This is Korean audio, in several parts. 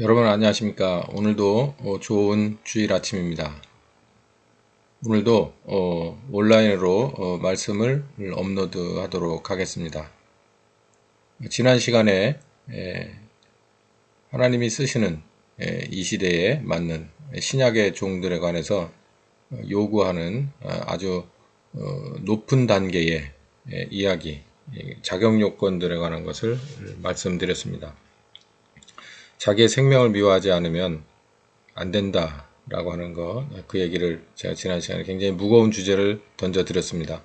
여러분 안녕하십니까. 오늘도 좋은 주일 아침입니다. 오늘도 온라인으로 말씀을 업로드 하도록 하겠습니다. 지난 시간에 하나님이 쓰시는 이 시대에 맞는 신약의 종들에 관해서 요구하는 아주 높은 단계의 이야기, 자격 요건들에 관한 것을 말씀드렸습니다. 자기의 생명을 미워하지 않으면 안 된다 라고 하는 거, 그 얘기를 제가 지난 시간에 굉장히 무거운 주제를 던져드렸습니다.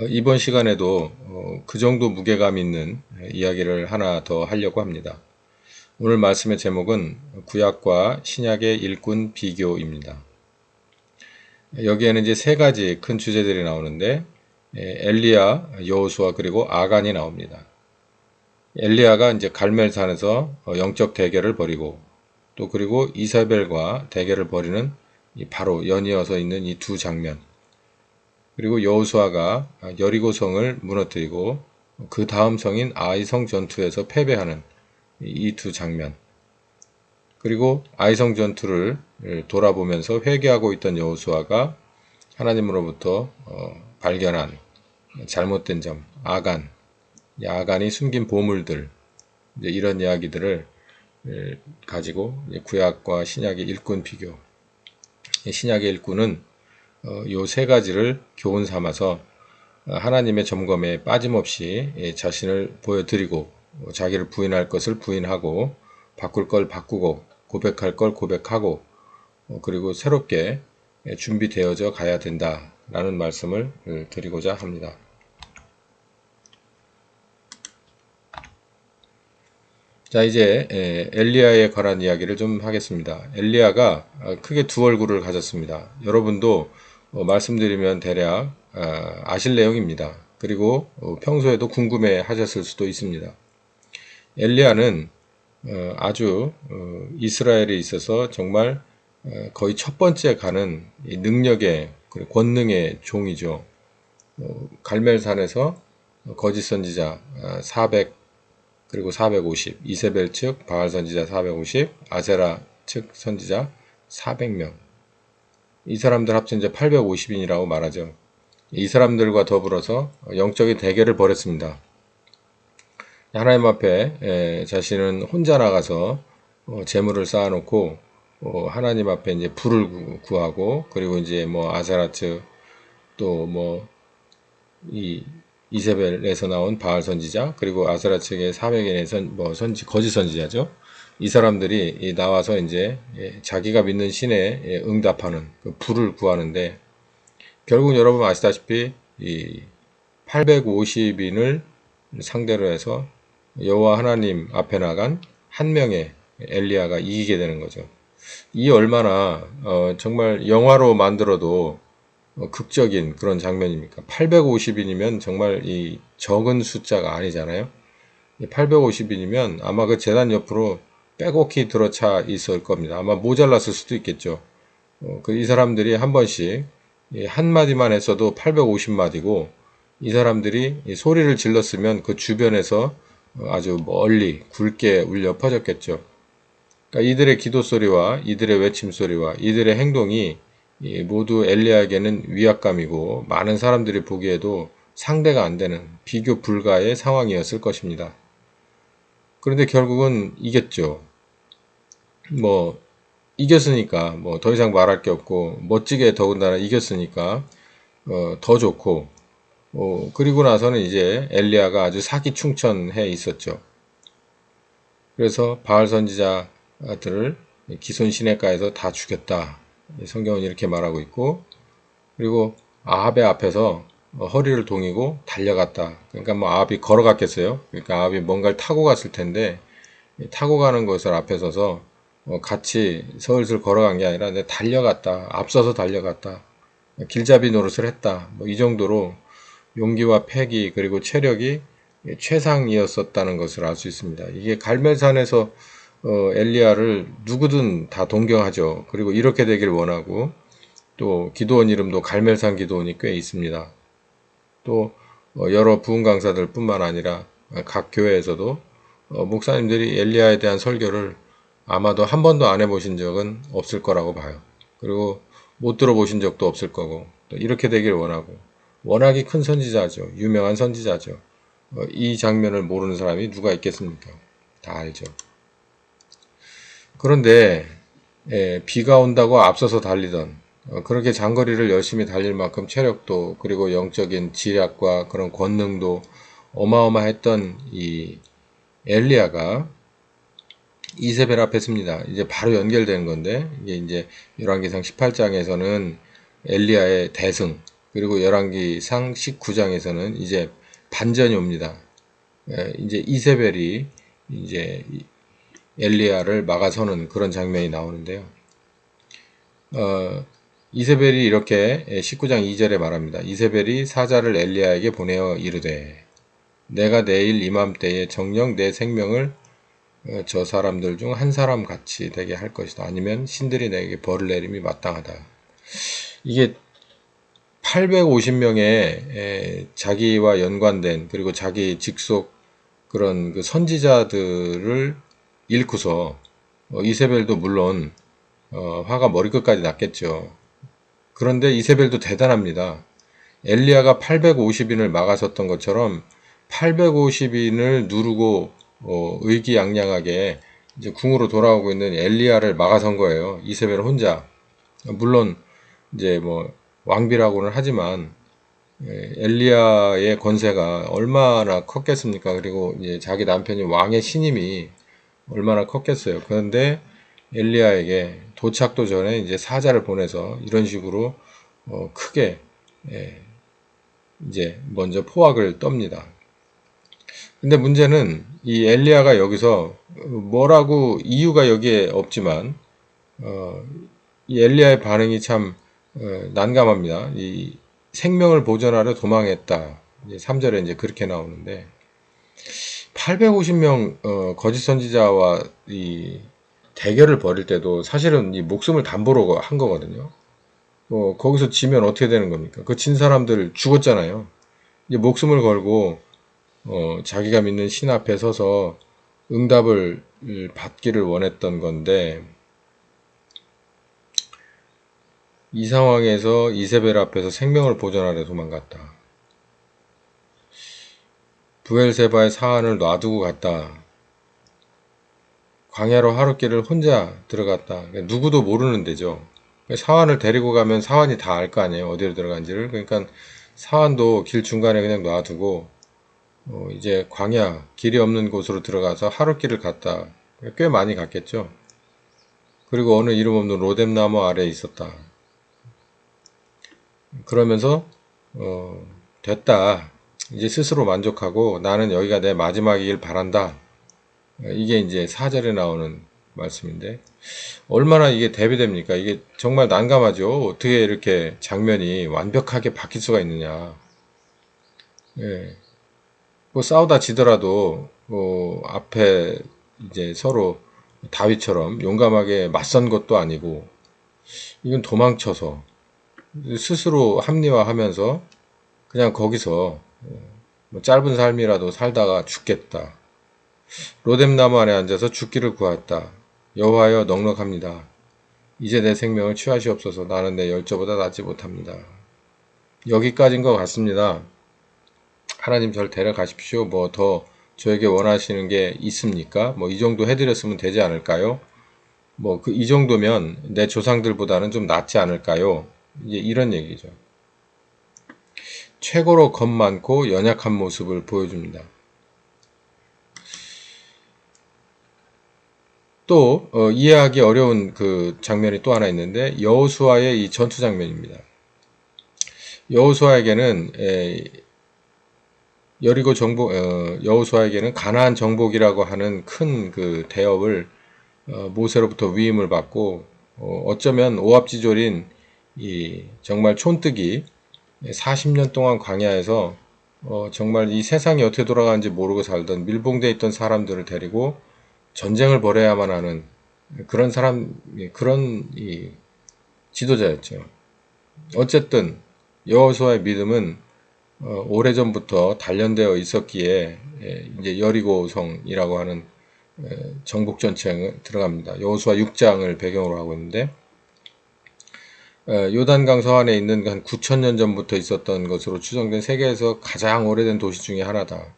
이번 시간에도 그 정도 무게감 있는 이야기를 하나 더 하려고 합니다. 오늘 말씀의 제목은 구약과 신약의 일꾼 비교입니다. 여기에는 이제 세 가지 큰 주제들이 나오는데 엘리야, 여호수아 그리고 아간이 나옵니다. 엘리야가 이제 갈멜산에서 영적 대결을 벌이고 또 그리고 이사벨과 대결을 벌이는 바로 연이어서 있는 이 두 장면, 그리고 여호수아가 여리고성을 무너뜨리고 그 다음 성인 아이성 전투에서 패배하는 이 두 장면, 그리고 아이성 전투를 돌아보면서 회개하고 있던 여호수아가 하나님으로부터 발견한 잘못된 점, 아간이 숨긴 보물들, 이제 이런 이야기들을 가지고 구약과 신약의 일꾼 비교. 신약의 일꾼은 요 세 가지를 교훈 삼아서 하나님의 점검에 빠짐없이 자신을 보여드리고 자기를 부인할 것을 부인하고 바꿀 걸 바꾸고 고백할 걸 고백하고 그리고 새롭게 준비되어져 가야 된다라는 말씀을 드리고자 합니다. 자, 이제 엘리야에 관한 이야기를 좀 하겠습니다. 엘리야가 크게 두 얼굴을 가졌습니다. 여러분도 말씀드리면 대략 아실 내용입니다. 그리고 평소에도 궁금해 하셨을 수도 있습니다. 엘리야는 아주 이스라엘에 있어서 정말 거의 첫 번째 가는 능력의 권능의 종이죠. 갈멜산에서 거짓 선지자 400 그리고 450, 이세벨 측 바알 선지자 450, 아세라 측 선지자 400명. 이 사람들 합쳐 이제 850인이라고 말하죠. 이 사람들과 더불어서 영적인 대결을 벌였습니다. 하나님 앞에 자신은 혼자 나가서 재물을 쌓아놓고 하나님 앞에 이제 불을 구하고, 그리고 이제 뭐 아세라 측 또 뭐 이세벨에서 나온 바알 선지자, 그리고 아세라 측의 400인의 거짓 선지자죠. 이 사람들이 나와서 이제 자기가 믿는 신에 응답하는 그 불을 구하는데, 결국 여러분 아시다시피 이 850인을 상대로 해서 여호와 하나님 앞에 나간 한 명의 엘리야가 이기게 되는 거죠. 이 얼마나 정말 영화로 만들어도 극적인 그런 장면입니까? 850인이면 정말 이 적은 숫자가 아니잖아요. 850인이면 아마 그 제단 옆으로 빼곡히 들어차 있을 겁니다. 아마 모자랐을 수도 있겠죠. 이 사람들이 한 번씩 한 마디만 했어도 850마디고, 이 사람들이 소리를 질렀으면 그 주변에서 아주 멀리 굵게 울려 퍼졌겠죠. 그러니까 이들의 기도 소리와 이들의 외침 소리와 이들의 행동이 모두 엘리야에게는 위압감이고 많은 사람들이 보기에도 상대가 안 되는 비교 불가의 상황이었을 것입니다. 그런데 결국은 이겼죠. 뭐 이겼으니까 뭐 더 이상 말할 게 없고, 멋지게 더군다나 이겼으니까 더 좋고, 그리고 나서는 이제 엘리야가 아주 사기충천해 있었죠. 그래서 바알 선지자들을 기손 시내가에서 다 죽였다. 성경은 이렇게 말하고 있고, 그리고 아합의 앞에서 허리를 동이고 달려갔다. 그러니까 뭐 아합이 걸어갔겠어요. 그러니까 아합이 뭔가를 타고 갔을 텐데, 타고 가는 것을 앞에 서서 같이 서슬슬 걸어간 게 아니라 달려갔다. 앞서서 달려갔다. 길잡이 노릇을 했다. 뭐 이 정도로 용기와 패기 그리고 체력이 최상이었었다는 것을 알 수 있습니다. 이게 갈멜산에서 엘리야를 누구든 다 동경하죠. 그리고 이렇게 되길 원하고, 또 기도원 이름도 갈멜산 기도원이 꽤 있습니다. 또 여러 부흥 강사들 뿐만 아니라 각 교회에서도 목사님들이 엘리야에 대한 설교를 아마도 한 번도 안 해보신 적은 없을 거라고 봐요. 그리고 못 들어보신 적도 없을 거고, 또 이렇게 되길 원하고, 워낙에 큰 선지자죠. 유명한 선지자죠. 이 장면을 모르는 사람이 누가 있겠습니까? 다 알죠. 그런데 비가 온다고 앞서서 달리던, 그렇게 장거리를 열심히 달릴 만큼 체력도, 그리고 영적인 지략과 그런 권능도 어마어마했던 이 엘리야가 이세벨 앞에 섭니다. 이제 바로 연결되는 건데, 이게 이제 열왕기상 18장에서는 엘리야의 대승, 그리고 열왕기상 19장에서는 이제 반전이 옵니다. 이제 이세벨이 이제 엘리야를 막아서는 그런 장면이 나오는데요. 이세벨이 이렇게 19장 2절에 말합니다. 이세벨이 사자를 엘리야에게 보내어 이르되 내가 내일 이맘때에 정녕 내 생명을 저 사람들 중 한 사람 같이 되게 할 것이다. 아니면 신들이 내게 벌을 내림이 마땅하다. 이게 850명의 자기와 연관된 그리고 자기 직속 그런 그 선지자들을 잃고서 이세벨도 물론 화가 머리끝까지 났겠죠. 그런데 이세벨도 대단합니다. 엘리야가 850인을 막아섰던 것처럼 850인을 누르고 의기양양하게 이제 궁으로 돌아오고 있는 엘리야를 막아선 거예요. 이세벨 혼자. 물론 이제 뭐 왕비라고는 하지만 엘리야의 권세가 얼마나 컸겠습니까? 그리고 이제 자기 남편이 왕의 신임이 얼마나 컸겠어요. 그런데 엘리야에게 도착도 전에 이제 사자를 보내서 이런 식으로 크게 이제 먼저 포악을 떱니다. 근데 문제는 이 엘리야가 여기서 뭐라고 이유가 여기에 없지만 이 엘리야의 반응이 참 난감합니다. 이 생명을 보존하려 도망했다. 이제 3절에 이제 그렇게 나오는데 850명 거짓 선지자와 이 대결을 벌일 때도 사실은 이 목숨을 담보로 한 거거든요. 거기서 지면 어떻게 되는 겁니까? 그 진 사람들 죽었잖아요. 이제 목숨을 걸고 자기가 믿는 신 앞에 서서 응답을 받기를 원했던 건데 이 상황에서 이세벨 앞에서 생명을 보존하려 도망갔다. 브엘세바의 사안을 놔두고 갔다. 광야로 하룻길을 혼자 들어갔다. 누구도 모르는 데죠. 사환을 데리고 가면 사환이 다 알 거 아니에요. 어디로 들어간지를. 그러니까 사환도 길 중간에 그냥 놔두고 이제 광야, 길이 없는 곳으로 들어가서 하룻길을 갔다. 꽤 많이 갔겠죠. 그리고 어느 이름 없는 로뎀나무 아래에 있었다. 그러면서 됐다. 이제 스스로 만족하고 나는 여기가 내 마지막이길 바란다. 이게 이제 4절에 나오는 말씀인데 얼마나 이게 대비됩니까? 이게 정말 난감하죠. 어떻게 이렇게 장면이 완벽하게 바뀔 수가 있느냐. 예. 뭐 싸우다 지더라도 앞에 이제 서로 다윗처럼 용감하게 맞선 것도 아니고 이건 도망쳐서 스스로 합리화하면서 그냥 거기서 뭐 짧은 삶이라도 살다가 죽겠다. 로뎀나무 안에 앉아서 죽기를 구했다. 여호와여 넉넉합니다. 이제 내 생명을 취하시옵소서. 나는 내 열조보다 낫지 못합니다. 여기까지인 것 같습니다. 하나님 절 데려가십시오. 뭐 더 저에게 원하시는 게 있습니까? 뭐 이 정도 해드렸으면 되지 않을까요? 뭐 이 정도면 내 조상들보다는 좀 낫지 않을까요? 이제 이런 얘기죠. 최고로 겁 많고 연약한 모습을 보여줍니다. 또 이해하기 어려운 그 장면이 또 하나 있는데 여호수아의 이 전투 장면입니다. 여호수아에게는 여리고 정복 여호수아에게는 가나안 정복이라고 하는 큰 그 대업을 모세로부터 위임을 받고 어쩌면 오합지졸인 이 정말 촌뜨기 40년 동안 광야에서 정말 이 세상이 어떻게 돌아가는지 모르고 살던 밀봉되어 있던 사람들을 데리고 전쟁을 벌여야만 하는 그런 그런 이 지도자였죠. 어쨌든 여호수아의 믿음은 오래전부터 단련되어 있었기에 이제 여리고성이라고 하는 정복 전쟁 들어갑니다. 여호수아 6장을 배경으로 하고 있는데 요단강 서안에 있는 한 9,000년 전부터 있었던 것으로 추정된 세계에서 가장 오래된 도시 중에 하나다.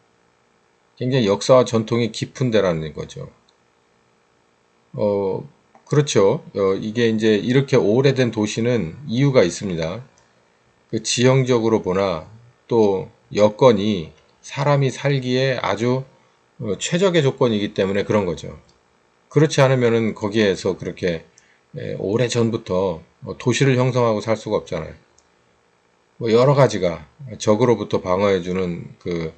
굉장히 역사와 전통이 깊은 데라는 거죠. 그렇죠. 이게 이제 이렇게 오래된 도시는 이유가 있습니다. 그 지형적으로 보나 또 여건이 사람이 살기에 아주 최적의 조건이기 때문에 그런 거죠. 그렇지 않으면은 거기에서 그렇게 오래 전부터 도시를 형성하고 살 수가 없잖아요. 뭐 여러 가지가 적으로부터 방어해주는 그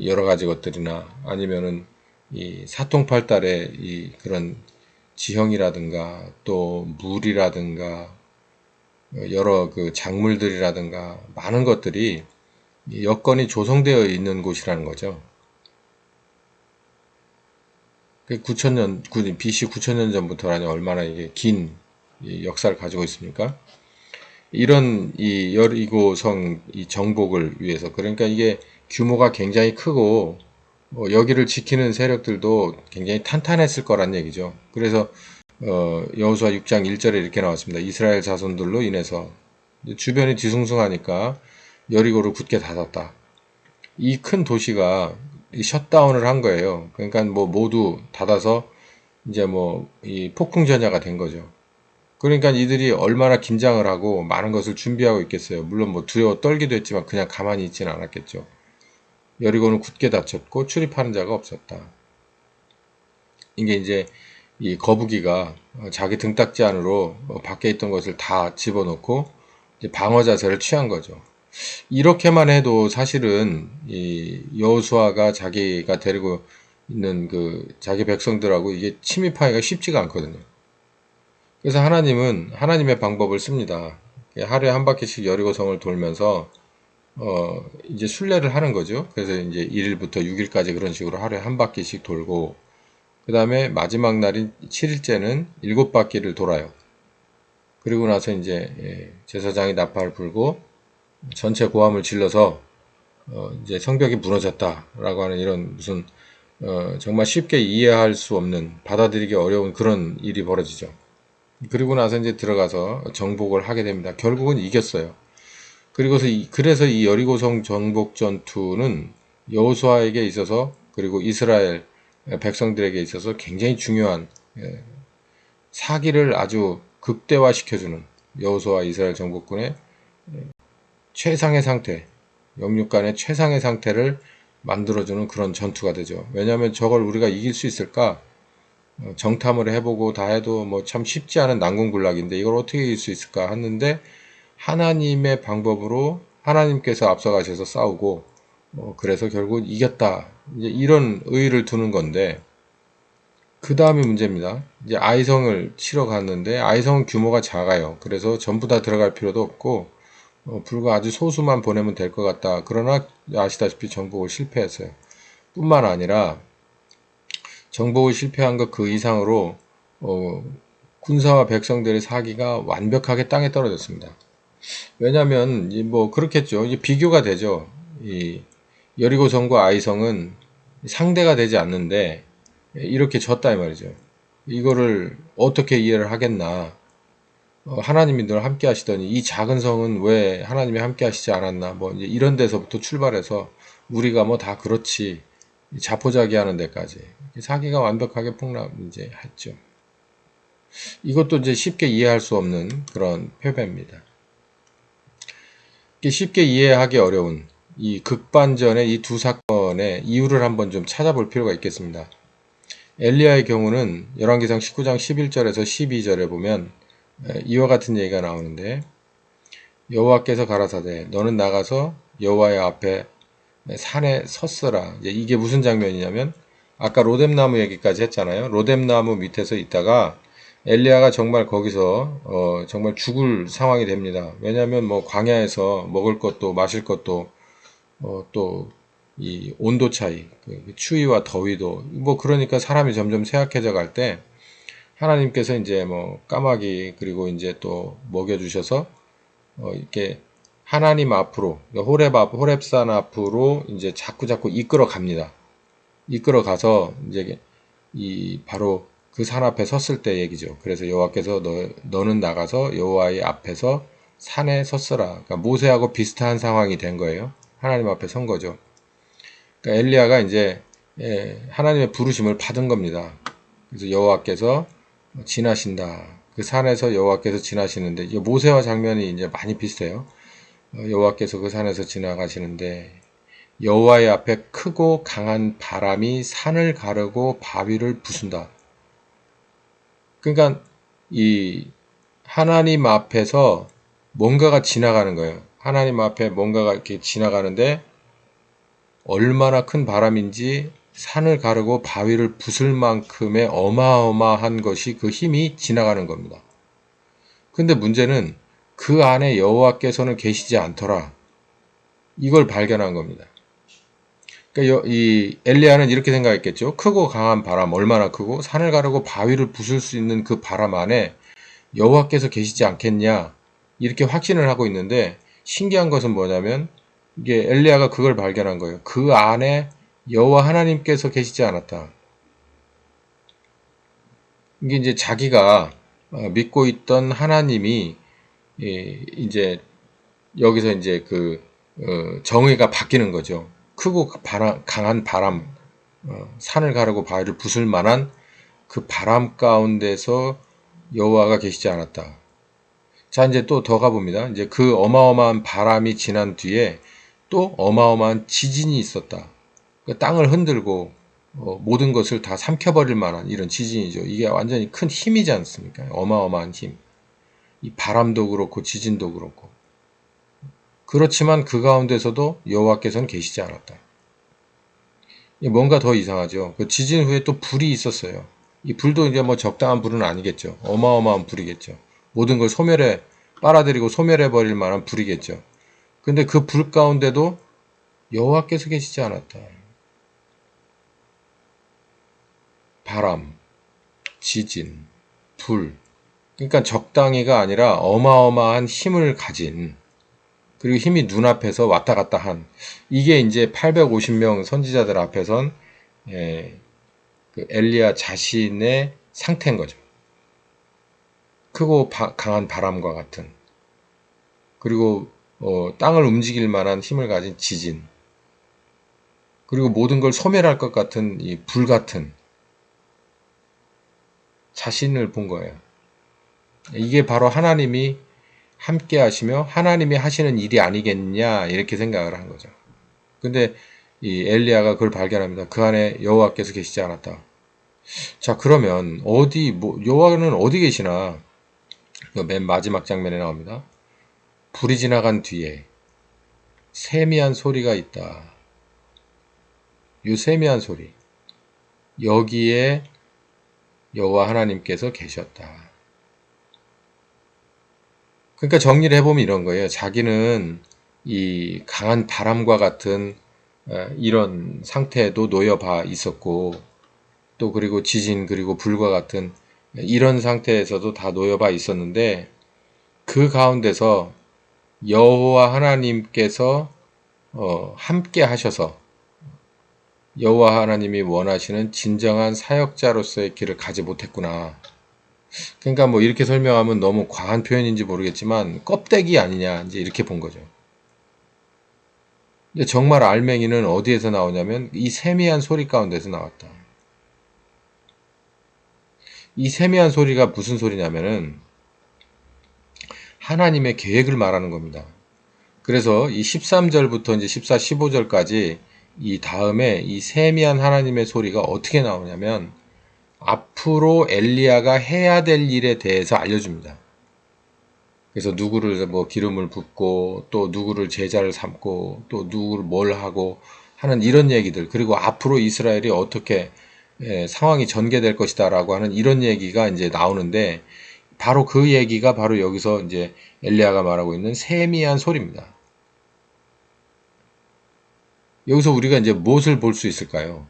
여러 가지 것들이나 아니면은 이 사통팔달의 이 그런 지형이라든가 또 물이라든가 여러 그 작물들이라든가 많은 것들이 여건이 조성되어 있는 곳이라는 거죠. 9,000년, BC 9,000년 전부터라니 얼마나 이게 긴 역사를 가지고 있습니까? 이런 이 여리고성 이 정복을 위해서 그러니까 이게 규모가 굉장히 크고 여기를 지키는 세력들도 굉장히 탄탄했을 거란 얘기죠. 그래서 여호수아 6장 1절에 이렇게 나왔습니다. 이스라엘 자손들로 인해서 주변이 뒤숭숭하니까 여리고를 굳게 닫았다. 이 큰 도시가 셧다운을 한 거예요. 그러니까 뭐 모두 닫아서 이제 뭐 이 폭풍 전야가 된 거죠. 그러니까 이들이 얼마나 긴장을 하고 많은 것을 준비하고 있겠어요. 물론 뭐 두려워 떨기도 했지만 그냥 가만히 있지는 않았겠죠. 여리고는 굳게 닫혔고 출입하는 자가 없었다. 이게 이제 이 거북이가 자기 등딱지 안으로 밖에 있던 것을 다 집어넣고 이제 방어 자세를 취한 거죠. 이렇게만 해도 사실은 이 여호수아가 자기가 데리고 있는 그 자기 백성들하고 이게 침입하기가 쉽지가 않거든요. 그래서 하나님은 하나님의 방법을 씁니다. 하루에 한 바퀴씩 여리고성을 돌면서 이제 순례를 하는 거죠. 그래서 이제 1일부터 6일까지 그런 식으로 하루에 한 바퀴씩 돌고 그 다음에 마지막 날인 7일째는 7바퀴를 돌아요. 그리고 나서 이제 제사장이 나팔을 불고 전체 고함을 질러서 이제 성벽이 무너졌다라고 하는 이런 무슨 정말 쉽게 이해할 수 없는 받아들이기 어려운 그런 일이 벌어지죠. 그리고 나서 이제 들어가서 정복을 하게 됩니다. 결국은 이겼어요. 그래서 이 여리고성 정복 전투는 여호수아에게 있어서 그리고 이스라엘 백성들에게 있어서 굉장히 중요한 사기를 아주 극대화시켜주는 여호수아 이스라엘 정복군의 최상의 상태, 영육간의 최상의 상태를 만들어주는 그런 전투가 되죠. 왜냐하면 저걸 우리가 이길 수 있을까? 정탐을 해보고 다 해도 뭐 참 쉽지 않은 난공불락인데 이걸 어떻게 이길 수 있을까 했는데 하나님의 방법으로 하나님께서 앞서가셔서 싸우고 그래서 결국 이겼다. 이제 이런 의의를 두는 건데 그 다음이 문제입니다. 이제 아이성을 치러 갔는데 아이성은 규모가 작아요. 그래서 전부 다 들어갈 필요도 없고 불과 아주 소수만 보내면 될 것 같다. 그러나 아시다시피 정복을 실패했어요. 뿐만 아니라 정복을 실패한 것 그 이상으로 군사와 백성들의 사기가 완벽하게 땅에 떨어졌습니다. 왜냐하면 뭐 그렇겠죠. 이제 비교가 되죠. 이 여리고성과 아이성은 상대가 되지 않는데 이렇게 졌다 이 말이죠. 이거를 어떻게 이해를 하겠나? 하나님이 늘 함께 하시더니 이 작은 성은 왜 하나님이 함께 하시지 않았나? 뭐 이제 이런 데서부터 출발해서 우리가 뭐 다 그렇지 자포자기하는 데까지 사기가 완벽하게 폭락 이제 했죠. 이것도 이제 쉽게 이해할 수 없는 그런 패배입니다. 쉽게 이해하기 어려운 이 극반전의 이 두 사건의 이유를 한번 좀 찾아볼 필요가 있겠습니다. 엘리야의 경우는 열왕기상 19장 11절에서 12절에 보면 이와 같은 얘기가 나오는데 여호와께서 가라사대 너는 나가서 여호와의 앞에 산에 섰으라. 이게 무슨 장면이냐면 아까 로뎀나무 얘기까지 했잖아요. 로뎀나무 밑에서 있다가 엘리야가 정말 거기서 정말 죽을 상황이 됩니다. 왜냐하면 뭐 광야에서 먹을 것도 마실 것도 또 이 온도 차이, 그 추위와 더위도 뭐 그러니까 사람이 점점 쇠약해져 갈 때 하나님께서 이제 뭐 까마귀 그리고 이제 또 먹여주셔서 이렇게 하나님 앞으로 호렙산 앞으로 이제 자꾸 이끌어 갑니다. 이끌어 가서 이제 이 바로 그 산 앞에 섰을 때 얘기죠. 그래서 여호와께서 너는 나가서 여호와의 앞에서 산에 섰으라. 그러니까 모세하고 비슷한 상황이 된 거예요. 하나님 앞에 선 거죠. 그러니까 엘리야가 이제 하나님의 부르심을 받은 겁니다. 그래서 여호와께서 지나신다. 그 산에서 여호와께서 지나시는데 이 모세와 장면이 이제 많이 비슷해요. 여호와께서 그 산에서 지나가시는데 여호와의 앞에 크고 강한 바람이 산을 가르고 바위를 부순다. 그러니까 이 하나님 앞에서 뭔가가 지나가는 거예요. 하나님 앞에 뭔가가 이렇게 지나가는데 얼마나 큰 바람인지 산을 가르고 바위를 부술 만큼의 어마어마한 것이 그 힘이 지나가는 겁니다. 근데 문제는 그 안에 여호와께서는 계시지 않더라. 이걸 발견한 겁니다. 그러니까 이 엘리야는 이렇게 생각했겠죠. 크고 강한 바람, 얼마나 크고 산을 가르고 바위를 부술 수 있는 그 바람 안에 여호와께서 계시지 않겠냐 이렇게 확신을 하고 있는데 신기한 것은 뭐냐면 이게 엘리야가 그걸 발견한 거예요. 그 안에 여호와 하나님께서 계시지 않았다. 이게 이제 자기가 믿고 있던 하나님이 이제 여기서 이제 그 정의가 바뀌는 거죠. 크고 강한 바람, 산을 가르고 바위를 부술 만한 그 바람 가운데서 여호와가 계시지 않았다. 자, 이제 또 더 가봅니다. 이제 그 어마어마한 바람이 지난 뒤에 또 어마어마한 지진이 있었다. 그 땅을 흔들고 모든 것을 다 삼켜버릴 만한 이런 지진이죠. 이게 완전히 큰 힘이지 않습니까? 어마어마한 힘. 이 바람도 그렇고 지진도 그렇고. 그렇지만 그 가운데서도 여호와께서는 계시지 않았다. 뭔가 더 이상하죠. 그 지진 후에 또 불이 있었어요. 이 불도 이제 뭐 적당한 불은 아니겠죠. 어마어마한 불이겠죠. 모든 걸 빨아들이고 소멸해 버릴 만한 불이겠죠. 근데 그 불 가운데도 여호와께서 계시지 않았다. 바람, 지진, 불. 그러니까 적당히가 아니라 어마어마한 힘을 가진, 그리고 힘이 눈앞에서 왔다 갔다 한, 이게 이제 850명 선지자들 앞에선 그 엘리야 자신의 상태인 거죠. 크고 강한 바람과 같은, 그리고 땅을 움직일 만한 힘을 가진 지진, 그리고 모든 걸 소멸할 것 같은 이 불 같은 자신을 본 거예요. 이게 바로 하나님이 함께 하시며 하나님이 하시는 일이 아니겠냐 이렇게 생각을 한 거죠. 근데 이 엘리야가 그걸 발견합니다. 그 안에 여호와께서 계시지 않았다. 자, 그러면 여호와는 어디 계시나? 맨 마지막 장면에 나옵니다. 불이 지나간 뒤에 세미한 소리가 있다. 이 세미한 소리, 여기에 여호와 하나님께서 계셨다. 그러니까 정리를 해보면 이런 거예요. 자기는 이 강한 바람과 같은 이런 상태에도 놓여봐 있었고, 또 그리고 지진 그리고 불과 같은 이런 상태에서도 다 놓여봐 있었는데, 그 가운데서 여호와 하나님께서 함께 하셔서 여호와 하나님이 원하시는 진정한 사역자로서의 길을 가지 못했구나. 그러니까 뭐 이렇게 설명하면 너무 과한 표현인지 모르겠지만 껍데기 아니냐 이제 이렇게 본 거죠. 근데 정말 알맹이는 어디에서 나오냐면 이 세미한 소리 가운데서 나왔다. 이 세미한 소리가 무슨 소리냐면은 하나님의 계획을 말하는 겁니다. 그래서 이 13절부터 이제 14, 15절까지 이 다음에 이 세미한 하나님의 소리가 어떻게 나오냐면 앞으로 엘리야가 해야 될 일에 대해서 알려줍니다. 그래서 누구를 뭐 기름을 붓고 또 누구를 제자를 삼고 또 누구를 뭘 하고 하는 이런 얘기들, 그리고 앞으로 이스라엘이 어떻게 상황이 전개될 것이다라고 하는 이런 얘기가 이제 나오는데, 바로 그 얘기가 바로 여기서 이제 엘리야가 말하고 있는 세미한 소리입니다. 여기서 우리가 이제 무엇을 볼 수 있을까요?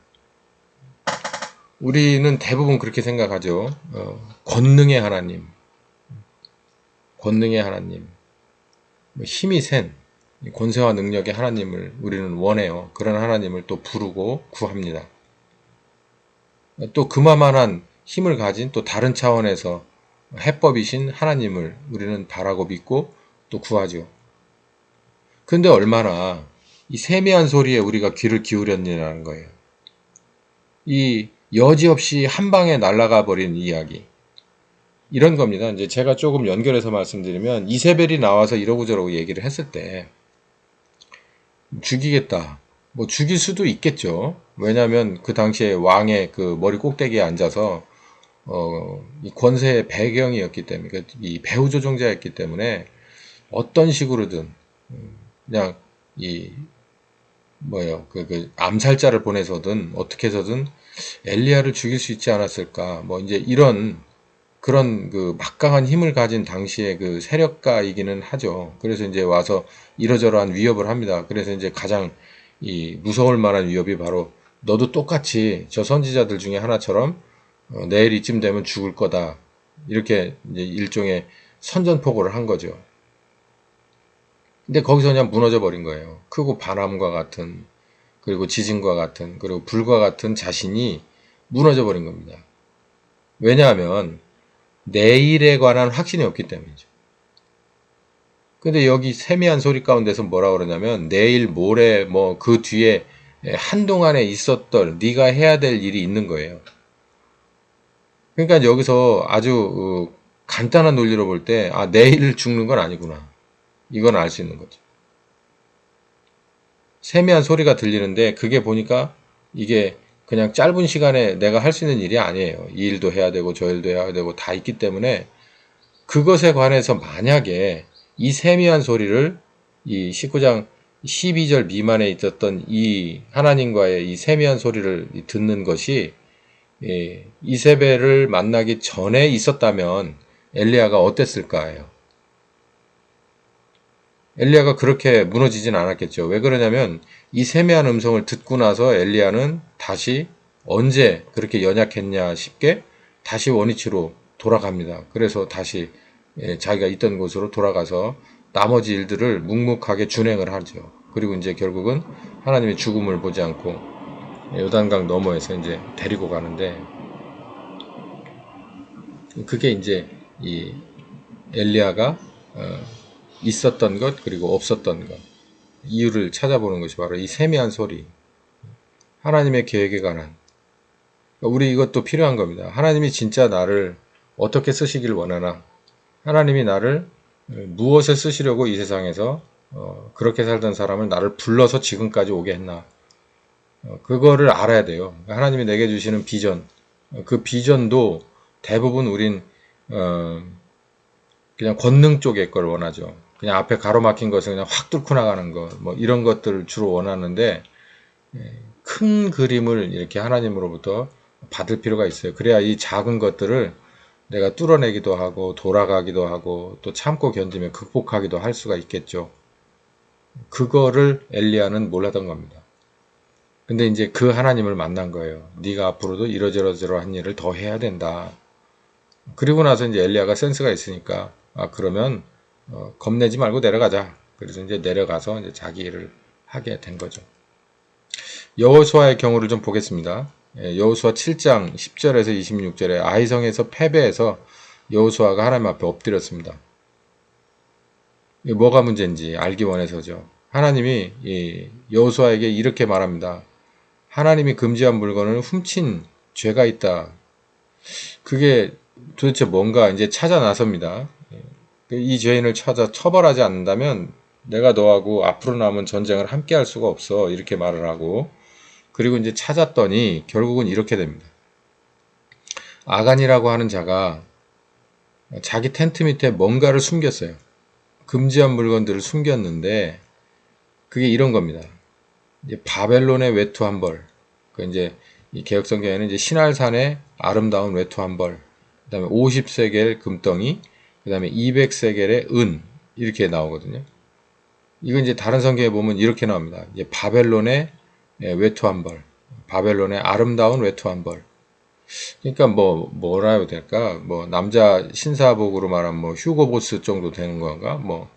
우리는 대부분 그렇게 생각하죠. 권능의 하나님, 권능의 하나님, 힘이 센 권세와 능력의 하나님을 우리는 원해요. 그런 하나님을 또 부르고 구합니다. 또 그만한 힘을 가진 또 다른 차원에서 해법이신 하나님을 우리는 바라고 믿고 또 구하죠. 근데 얼마나 이 세미한 소리에 우리가 귀를 기울였느냐는 거예요. 이 여지없이 한 방에 날아가 버린 이야기. 이런 겁니다. 이제 제가 조금 연결해서 말씀드리면 이세벨이 나와서 이러고 저러고 얘기를 했을 때 죽이겠다. 뭐 죽일 수도 있겠죠. 왜냐하면 그 당시에 왕의 그 머리 꼭대기에 앉아서 이 권세의 배경이었기 때문에 이 배후 조종자였기 때문에 어떤 식으로든 그냥 이 뭐예요 그 암살자를 보내서든 어떻게 해서든 엘리야를 죽일 수 있지 않았을까. 뭐 이제 이런 그런 그 막강한 힘을 가진 당시의 그 세력가이기는 하죠. 그래서 이제 와서 이러저러한 위협을 합니다. 그래서 이제 가장 이 무서울 만한 위협이 바로 너도 똑같이 저 선지자들 중에 하나처럼 내일 이쯤 되면 죽을 거다. 이렇게 이제 일종의 선전포고를 한 거죠. 근데 거기서 그냥 무너져 버린 거예요. 크고 바람과 같은, 그리고 지진과 같은, 그리고 불과 같은 자신이 무너져 버린 겁니다. 왜냐하면 내일에 관한 확신이 없기 때문이죠. 근데 여기 세미한 소리 가운데서 뭐라 그러냐면 내일 모레 뭐 그 뒤에 한동안에 있었던 네가 해야 될 일이 있는 거예요. 그러니까 여기서 아주 간단한 논리로 볼 때 내일 죽는 건 아니구나. 이건 알 수 있는 거죠. 세미한 소리가 들리는데 그게 보니까 이게 그냥 짧은 시간에 내가 할 수 있는 일이 아니에요. 이 일도 해야 되고 저 일도 해야 되고 다 있기 때문에 그것에 관해서 만약에 이 세미한 소리를 이 19장 12절 미만에 있었던 이 하나님과의 이 세미한 소리를 듣는 것이 이세벨을 만나기 전에 있었다면 엘리야가 어땠을까요? 엘리야가 그렇게 무너지진 않았겠죠. 왜 그러냐면 이 세미한 음성을 듣고 나서 엘리야는 다시 언제 그렇게 연약했냐 싶게 다시 원위치로 돌아갑니다. 그래서 다시 자기가 있던 곳으로 돌아가서 나머지 일들을 묵묵하게 준행을 하죠. 그리고 이제 결국은 하나님의 죽음을 보지 않고 요단강 너머에서 이제 데리고 가는데 그게 이제 이 엘리야가 있었던 것 그리고 없었던 것 이유를 찾아보는 것이 바로 이 세미한 소리 하나님의 계획에 관한 우리 이것도 필요한 겁니다. 하나님이 진짜 나를 어떻게 쓰시길 원하나 하나님이 나를 무엇에 쓰시려고 이 세상에서 그렇게 살던 사람을 나를 불러서 지금까지 오게 했나 그거를 알아야 돼요. 하나님이 내게 주시는 비전 그 비전도 대부분 우린 그냥 권능 쪽의 걸 원하죠. 그냥 앞에 가로막힌 것을 그냥 확 뚫고 나가는 것, 뭐 이런 것들을 주로 원하는데 큰 그림을 이렇게 하나님으로부터 받을 필요가 있어요. 그래야 이 작은 것들을 내가 뚫어내기도 하고 돌아가기도 하고 또 참고 견디며 극복하기도 할 수가 있겠죠. 그거를 엘리야는 몰랐던 겁니다. 근데 이제 그 하나님을 만난 거예요. 네가 앞으로도 이러저러한 일을 더 해야 된다. 그리고 나서 이제 엘리야가 센스가 있으니까 그러면 겁내지 말고 내려가자. 그래서 이제 내려가서 이제 자기 일을 하게 된 거죠. 여호수아의 경우를 좀 보겠습니다. 여호수아 7장 10절에서 26절에 아이성에서 패배해서 여호수아가 하나님 앞에 엎드렸습니다. 뭐가 문제인지 알기 원해서죠. 하나님이 여호수아에게 이렇게 말합니다. 하나님이 금지한 물건을 훔친 죄가 있다. 그게 도대체 뭔가 이제 찾아 나섭니다. 이 죄인을 찾아 처벌하지 않는다면 내가 너하고 앞으로 남은 전쟁을 함께 할 수가 없어. 이렇게 말을 하고 그리고 이제 찾았더니 결국은 이렇게 됩니다. 아간이라고 하는 자가 자기 텐트 밑에 뭔가를 숨겼어요. 금지한 물건들을 숨겼는데 그게 이런 겁니다. 이제 바벨론의 외투 한 벌. 그 이제 이 개혁성경에는 이제 신할산의 아름다운 외투 한 벌. 그다음에 50세겔 금덩이, 그다음에 200세겔의 은 이렇게 나오거든요. 이건 이제 다른 성경에 보면 이렇게 나옵니다. 이제 바벨론의 외투 한 벌, 바벨론의 아름다운 외투 한 벌. 그러니까 뭐라 해야 될까? 뭐 남자 신사복으로 말하면 뭐 휴고보스 정도 되는 건가? 뭐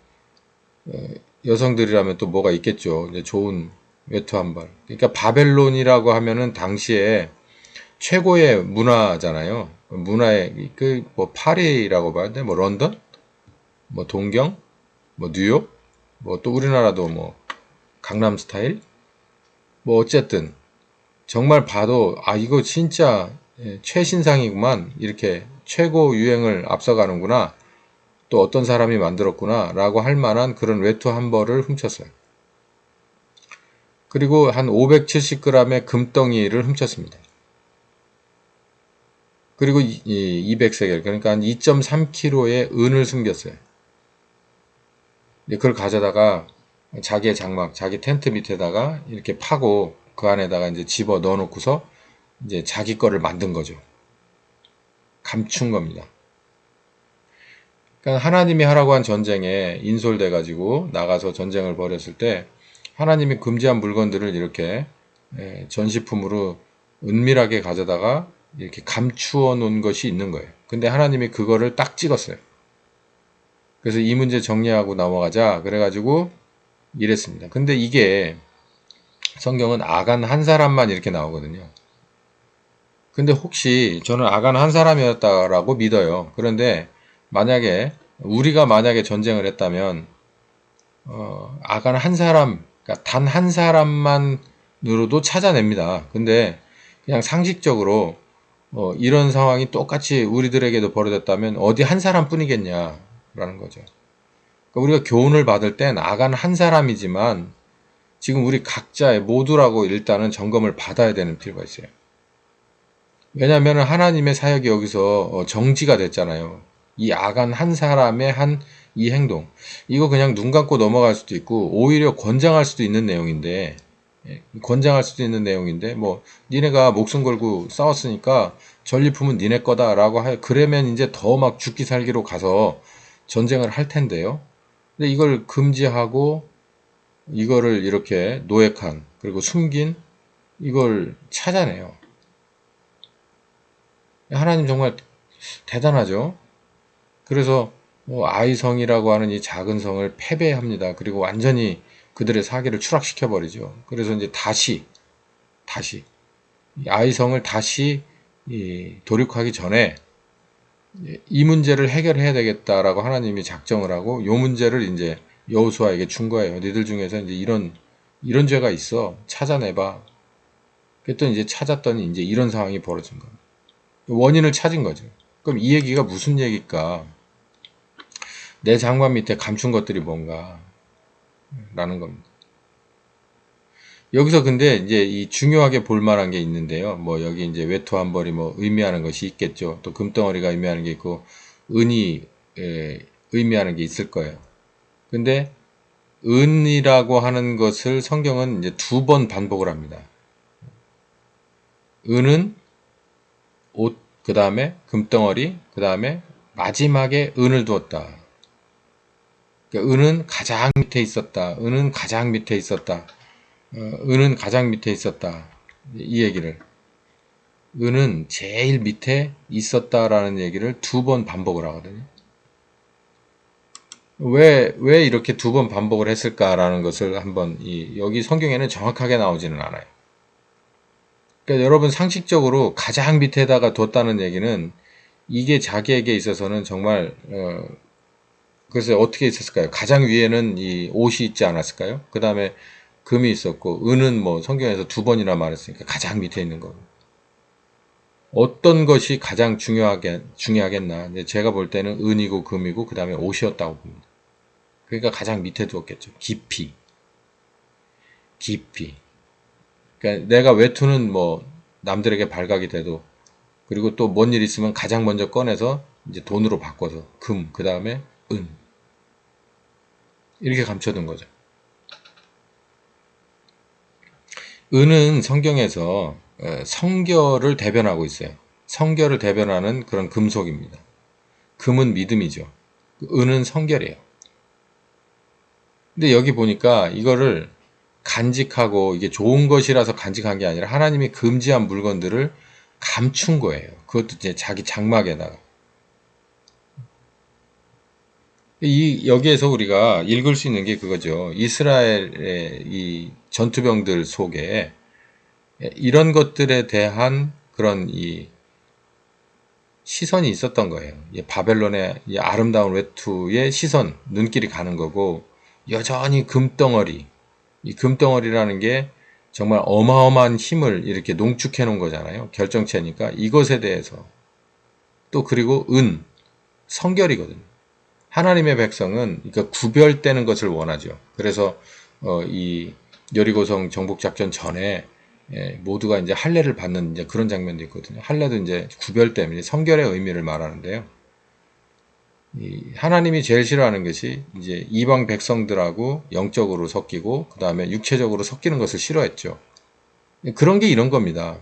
여성들이라면 또 뭐가 있겠죠. 이제 좋은 외투 한 벌. 그러니까 바벨론이라고 하면은 당시에 최고의 문화잖아요. 문화의 그 뭐 파리라고 봐야 돼, 뭐 런던, 뭐 동경, 뭐 뉴욕, 뭐 또 우리나라도 뭐 강남 스타일, 뭐 어쨌든 정말 봐도 아 이거 진짜 최신상이구만, 이렇게 최고 유행을 앞서가는구나, 또 어떤 사람이 만들었구나 라고 할 만한 그런 외투 한 벌을 훔쳤어요. 그리고 한 570g의 금덩이를 훔쳤습니다. 그리고 200세겔, 그러니까 한 2.3kg의 은을 숨겼어요. 그걸 가져다가 자기의 장막, 자기 텐트 밑에다가 이렇게 파고 그 안에다가 이제 집어 넣어 놓고서 이제 자기 거를 만든 거죠. 감춘 겁니다. 그러니까 하나님이 하라고 한 전쟁에 인솔돼 가지고 나가서 전쟁을 벌였을 때 하나님이 금지한 물건들을 이렇게 전시품으로 은밀하게 가져다가 이렇게 감추어 놓은 것이 있는 거예요. 근데 하나님이 그거를 딱 찍었어요. 그래서 이 문제 정리하고 넘어가자 그래가지고 이랬습니다. 근데 이게 성경은 아간 한 사람만 이렇게 나오거든요. 근데 혹시 저는 아간 한 사람이었다라고 믿어요. 그런데 만약에 우리가 만약에 전쟁을 했다면 아간 한 사람, 그러니까 단 한 사람만으로도 찾아냅니다. 근데 그냥 상식적으로 이런 상황이 똑같이 우리들에게도 벌어졌다면 어디 한 사람뿐이겠냐라는 거죠. 그러니까 우리가 교훈을 받을 땐 아간 한 사람이지만 지금 우리 각자의 모두라고 일단은 점검을 받아야 되는 필요가 있어요. 왜냐하면 하나님의 사역이 여기서 정지가 됐잖아요. 이 아간 한 사람의 한 이 행동, 이거 그냥 눈 감고 넘어갈 수도 있고 오히려 권장할 수도 있는 내용인데, 뭐 니네가 목숨 걸고 싸웠으니까 전리품은 니네 거다라고 그러면 이제 더 막 죽기 살기로 가서 전쟁을 할 텐데요. 근데 이걸 금지하고 이거를 이렇게 노획한, 그리고 숨긴, 이걸 찾아내요. 하나님 정말 대단하죠. 그래서 아이성이라고 하는 이 작은 성을 패배합니다. 그리고 완전히 그들의 사기를 추락시켜 버리죠. 그래서 이제 다시 이 아이성을 다시 도륙하기 전에 이 문제를 해결해야 되겠다라고 하나님이 작정을 하고 요 문제를 이제 여호수아에게 준 거예요. 너희들 중에서 이제 이런 죄가 있어, 찾아내봐. 그랬더니 이제 찾았더니 이제 이런 상황이 벌어진 거예요. 원인을 찾은 거죠. 그럼 이 얘기가 무슨 얘기일까? 내 장관 밑에 감춘 것들이 뭔가 라는 겁니다. 여기서 근데 이제 이 중요하게 볼 만한 게 있는데요. 뭐 여기 이제 외투 한 벌이 뭐 의미하는 것이 있겠죠. 또 금덩어리가 의미하는 게 있고 은이 의미하는 게 있을 거예요. 근데 은이라고 하는 것을 성경은 이제 2번 반복을 합니다. 은은 옷, 그 다음에 금덩어리, 그 다음에 마지막에 은을 두었다. 그러니까 은은 가장 밑에 있었다. 은은 가장 밑에 있었다. 은은 가장 밑에 있었다. 이 얘기를. 은은 제일 밑에 있었다라는 얘기를 2번 반복을 하거든요. 왜 이렇게 2번 반복을 했을까라는 것을 한번 여기 성경에는 정확하게 나오지는 않아요. 그러니까 여러분 상식적으로 가장 밑에다가 뒀다는 얘기는 이게 자기에게 있어서는 정말 그래서 어떻게 있었을까요? 가장 위에는 이 옷이 있지 않았을까요? 그 다음에 금이 있었고 은은 뭐 성경에서 2번이나 말했으니까 가장 밑에 있는 거. 어떤 것이 가장 중요하겠나? 제가 볼 때는 은이고 금이고 그 다음에 옷이었다고 봅니다. 그러니까 가장 밑에 두었겠죠. 깊이. 그러니까 내가 외투는 뭐 남들에게 발각이 돼도, 그리고 또 뭔 일 있으면 가장 먼저 꺼내서 이제 돈으로 바꿔서 금, 그 다음에 은, 이렇게 감춰둔 거죠. 은은 성경에서 성결을 대변하고 있어요. 성결을 대변하는 그런 금속입니다. 금은 믿음이죠. 은은 성결이에요. 근데 여기 보니까 이거를 간직하고 이게 좋은 것이라서 간직한 게 아니라 하나님이 금지한 물건들을 감춘 거예요. 그것도 이제 자기 장막에다가. 여기에서 우리가 읽을 수 있는 게 그거죠. 이스라엘의 이 전투병들 속에 이런 것들에 대한 그런 이 시선이 있었던 거예요. 이 바벨론의 이 아름다운 외투의 시선, 눈길이 가는 거고, 여전히 금덩어리, 이 금덩어리라는 게 정말 어마어마한 힘을 이렇게 농축해 놓은 거잖아요. 결정체니까 이것에 대해서 또 그리고 성결이거든요. 하나님의 백성은 그러니까 구별되는 것을 원하죠. 그래서 이 여리고성 정복작전 전에 모두가 이제 할례를 받는 이제 그런 장면도 있거든요. 할례도 이제 구별됨, 성결의 의미를 말하는데요. 하나님이 제일 싫어하는 것이 이제 이방 백성들하고 영적으로 섞이고 그 다음에 육체적으로 섞이는 것을 싫어했죠. 그런 게 이런 겁니다.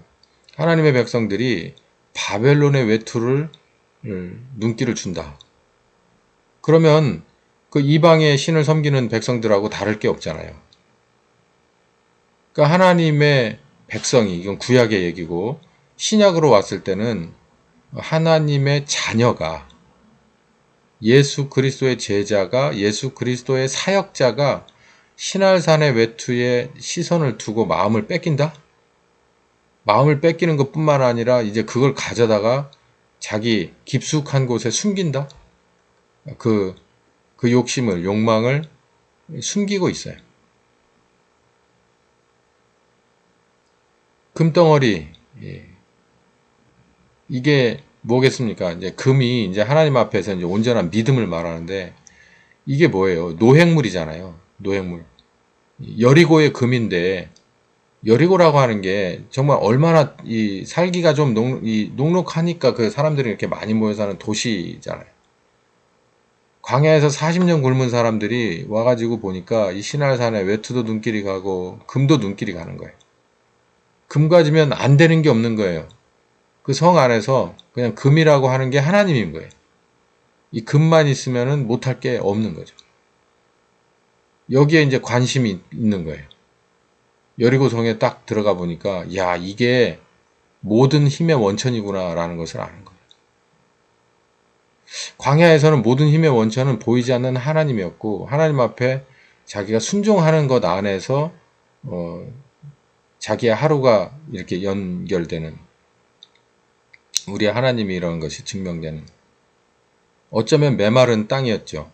하나님의 백성들이 바벨론의 외투를 눈길을 준다. 그러면 그 이방의 신을 섬기는 백성들하고 다를 게 없잖아요. 그러니까 하나님의 백성이, 이건 구약의 얘기고, 신약으로 왔을 때는 하나님의 자녀가, 예수 그리스도의 제자가, 예수 그리스도의 사역자가 신할산의 외투에 시선을 두고 마음을 뺏긴다? 마음을 뺏기는 것뿐만 아니라 이제 그걸 가져다가 자기 깊숙한 곳에 숨긴다? 그 욕심을, 욕망을 숨기고 있어요. 금덩어리, 이게 뭐겠습니까? 이제 금이 이제 하나님 앞에서 이제 온전한 믿음을 말하는데, 이게 뭐예요? 노획물이잖아요. 노획물. 여리고의 금인데, 여리고라고 하는 게 정말 얼마나 이 살기가 좀 녹록하니까 그 사람들이 이렇게 많이 모여 사는 도시잖아요. 광야에서 40년 굶은 사람들이 와가지고 보니까 이 신할산에 외투도 눈길이 가고 금도 눈길이 가는 거예요. 금 가지면 안 되는 게 없는 거예요. 그 성 안에서 그냥 금이라고 하는 게 하나님인 거예요. 이 금만 있으면은 못할 게 없는 거죠. 여기에 이제 관심이 있는 거예요. 여리고성에 딱 들어가 보니까 야, 이게 모든 힘의 원천이구나 라는 것을 아는 거예요. 광야에서는 모든 힘의 원천은 보이지 않는 하나님이었고, 하나님 앞에 자기가 순종하는 것 안에서 자기의 하루가 이렇게 연결되는, 우리 하나님이 이런 것이 증명되는, 어쩌면 메마른 땅이었죠.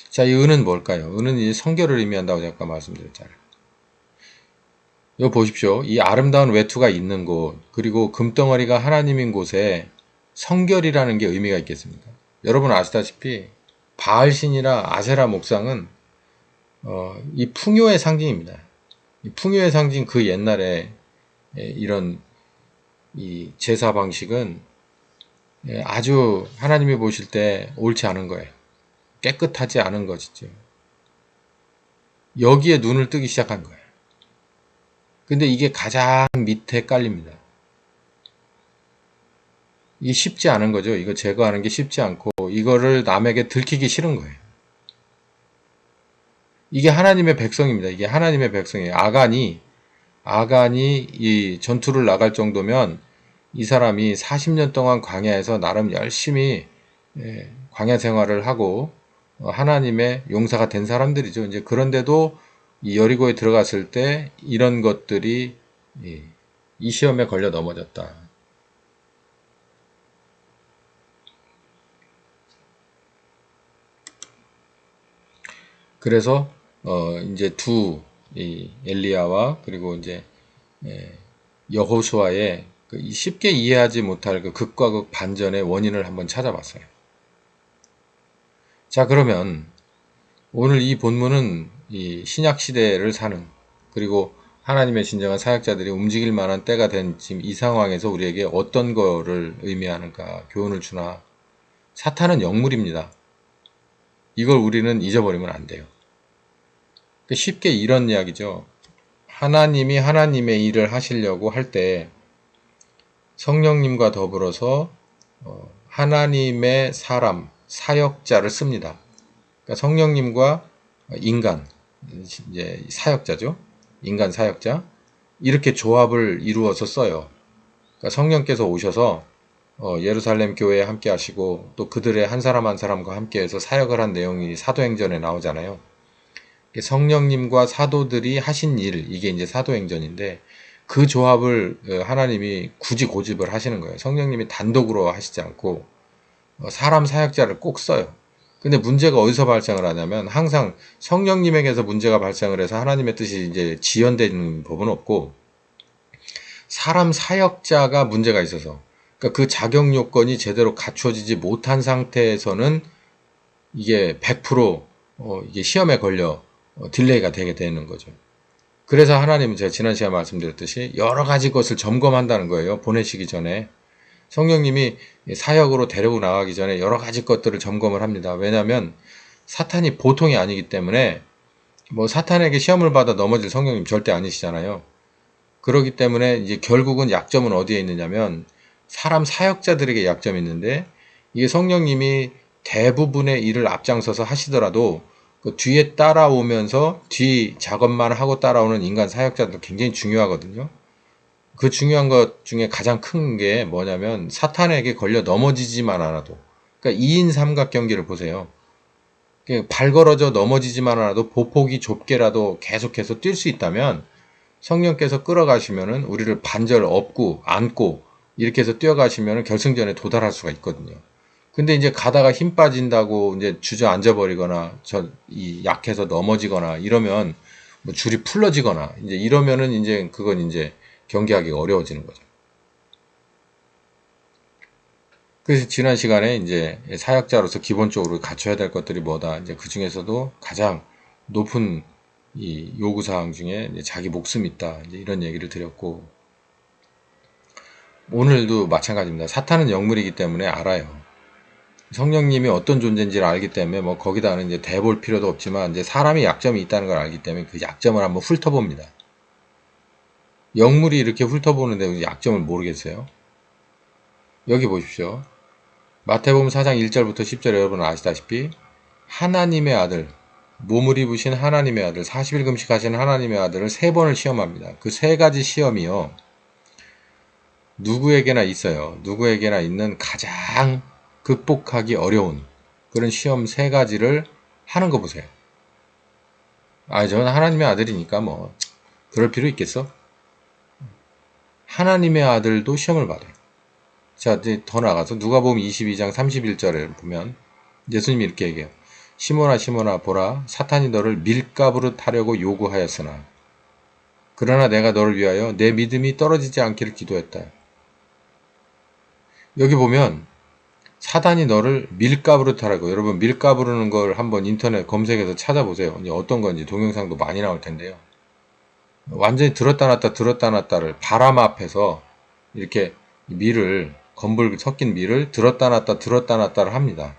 자, 이 은은 뭘까요? 은은 이제 성결을 의미한다고 제가 말씀드렸잖아요. 이거 보십시오. 이 아름다운 외투가 있는 곳, 그리고 금덩어리가 하나님인 곳에 성결이라는 게 의미가 있겠습니까? 여러분 아시다시피 바알신이나 아세라 목상은 이 풍요의 상징입니다. 이 풍요의 상징, 그 옛날에 이런 이 제사 방식은 아주 하나님이 보실 때 옳지 않은 거예요. 깨끗하지 않은 것이죠. 여기에 눈을 뜨기 시작한 거예요. 근데 이게 가장 밑에 깔립니다. 이게 쉽지 않은 거죠. 이거 제거하는 게 쉽지 않고 이거를 남에게 들키기 싫은 거예요. 이게 하나님의 백성입니다. 이게 하나님의 백성이에요. 아간이 이 전투를 나갈 정도면 이 사람이 40년 동안 광야에서 나름 열심히 광야 생활을 하고 하나님의 용사가 된 사람들이죠. 이제 그런데도 이 여리고에 들어갔을 때 이런 것들이 이 시험에 걸려 넘어졌다. 그래서 이제 이 엘리야와 그리고 이제 여호수아의 쉽게 이해하지 못할 그 극과 극 반전의 원인을 한번 찾아봤어요. 자, 그러면 오늘 이 본문은 이 신약 시대를 사는, 그리고 하나님의 진정한 사역자들이 움직일 만한 때가 된 지금 이 상황에서 우리에게 어떤 거를 의미하는가 교훈을 주나. 사탄은 영물입니다. 이걸 우리는 잊어버리면 안 돼요. 쉽게 이런 이야기죠. 하나님이 하나님의 일을 하시려고 할 때 성령님과 더불어서 하나님의 사람, 사역자를 씁니다. 그러니까 성령님과 인간, 이제 사역자죠. 인간 사역자. 이렇게 조합을 이루어서 써요. 그러니까 성령께서 오셔서 예루살렘 교회에 함께 하시고 또 그들의 한 사람 한 사람과 함께 해서 사역을 한 내용이 사도행전에 나오잖아요. 성령님과 사도들이 하신 일, 이게 이제 사도행전인데 그 조합을 하나님이 굳이 고집을 하시는 거예요. 성령님이 단독으로 하시지 않고 사람 사역자를 꼭 써요. 근데 문제가 어디서 발생을 하냐면 항상 성령님에게서 문제가 발생을 해서 하나님의 뜻이 이제 지연되는 법은 없고 사람 사역자가 문제가 있어서 그러니까 그 자격 요건이 제대로 갖춰지지 못한 상태에서는 이게 100% 이게 시험에 걸려 딜레이가 되게 되는 거죠. 그래서 하나님은 제가 지난 시간에 말씀드렸듯이 여러 가지 것을 점검한다는 거예요. 보내시기 전에. 성령님이 사역으로 데리고 나가기 전에 여러 가지 것들을 점검을 합니다. 왜냐하면 사탄이 보통이 아니기 때문에 뭐 사탄에게 시험을 받아 넘어질 성령님 절대 아니시잖아요. 그렇기 때문에 이제 결국은 약점은 어디에 있느냐면 사람 사역자들에게 약점이 있는데 이게 성령님이 대부분의 일을 앞장서서 하시더라도 그 뒤에 따라오면서 뒤 작업만 하고 따라오는 인간 사역자도 굉장히 중요하거든요. 그 중요한 것 중에 가장 큰 게 뭐냐면 사탄에게 걸려 넘어지지만 않아도 그러니까 2인 삼각경기를 보세요. 발 걸어져 넘어지지만 않아도 보폭이 좁게라도 계속해서 뛸 수 있다면 성령께서 끌어가시면은 우리를 반절 업고 안고 이렇게 해서 뛰어가시면은 결승전에 도달할 수가 있거든요. 근데 이제 가다가 힘 빠진다고 이제 주저앉아 버리거나 이 약해서 넘어지거나 이러면 뭐 줄이 풀러지거나 이제 이러면은 이제 그건 이제 경기하기가 어려워지는 거죠. 그래서 지난 시간에 이제 사역자로서 기본적으로 갖춰야 될 것들이 뭐다. 이제 그 중에서도 가장 높은 이 요구사항 중에 자기 목숨이 있다. 이제 이런 얘기를 드렸고, 오늘도 마찬가지입니다. 사탄은 영물이기 때문에 알아요. 성령님이 어떤 존재인지를 알기 때문에 뭐 거기다는 이제 대볼 필요도 없지만 이제 사람이 약점이 있다는 걸 알기 때문에 그 약점을 한번 훑어봅니다. 영물이 이렇게 훑어보는데 약점을 모르겠어요. 여기 보십시오. 마태복음 4장 1절부터 10절 여러분 아시다시피 하나님의 아들, 몸을 입으신 하나님의 아들, 40일 금식하시는 하나님의 아들을 3번을 시험합니다. 그 3가지 시험이요. 누구에게나 있어요. 누구에게나 있는 가장 극복하기 어려운 그런 시험 3가지를 하는 거 보세요. 저는 하나님의 아들이니까 뭐 그럴 필요 있겠어? 하나님의 아들도 시험을 받아요. 자, 이제 더 나가서 누가복음 22장 31절에 보면 예수님이 이렇게 얘기해요. 시몬아 시몬아 보라 사탄이 너를 밀가부로 타려고 요구하였으나 그러나 내가 너를 위하여 내 믿음이 떨어지지 않기를 기도했다. 여기 보면 사단이 너를 밀가부로 타라고. 여러분 밀가부르는 걸 한번 인터넷 검색해서 찾아보세요. 어떤 건지 동영상도 많이 나올 텐데요. 완전히 들었다 놨다를 바람 앞에서 이렇게 밀을 건불 섞인 밀을 들었다 놨다를 합니다.